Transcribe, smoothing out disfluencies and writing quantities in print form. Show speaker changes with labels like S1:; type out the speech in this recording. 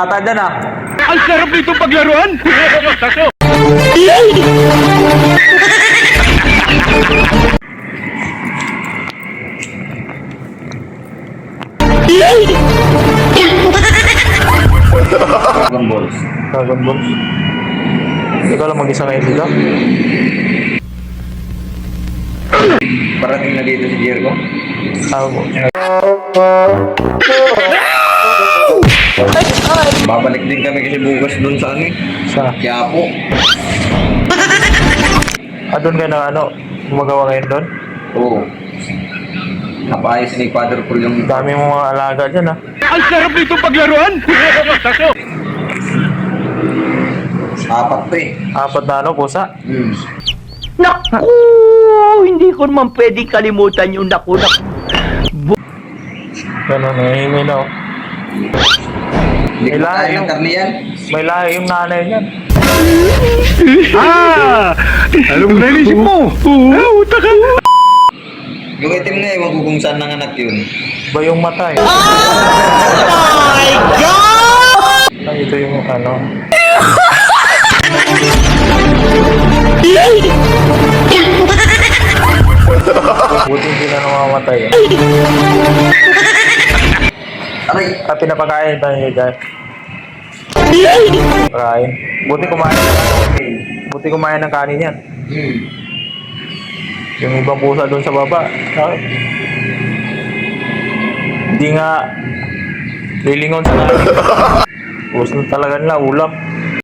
S1: ata dyan ah.
S2: Ang sarap nitong paglaruan!
S3: Dragon Balls.
S1: Dragon Balls. Ikaw lang mag-isa ngayon dito.
S3: Parating na dito si Jericho.
S1: Tawag mo.
S3: Babalik din kami kasi bukas dun sa ano eh.
S1: Sa?
S3: Quiapo.
S1: Doon ka na ano? Gumagawa ngayon doon?
S3: Oo. Napayos ni Father Paul yung...
S1: Dami mong mga alaga dyan ah.
S2: Ang sarap nitong paglaruan!
S3: Apat to eh.
S1: Apat na ano, pusa.
S4: Naku! Hindi ko naman pwedeng kalimutan yung naku.
S1: Ganun eh, may no.
S3: Hindi ko
S1: May lahi
S3: kaya ng
S1: yung-
S3: karne yan.
S1: May lahi yung nanay niyan.
S2: Alam mo na inisip mo! Uta ka!
S3: Yung itim na ewan ko kung saan nanganak yun.
S1: Ba yung mata eh. Ay, ito yung ano. Buti hindi na namamatay eh.
S3: Aray!
S1: Pinapakain tayo guys. Pakain. Buti kumain ng ano. Buti kumain ng kanin yan. Yung ibang pusa doon sa baba. Hindi nga lilingon sa kanin. Pusa talaga nila ulam.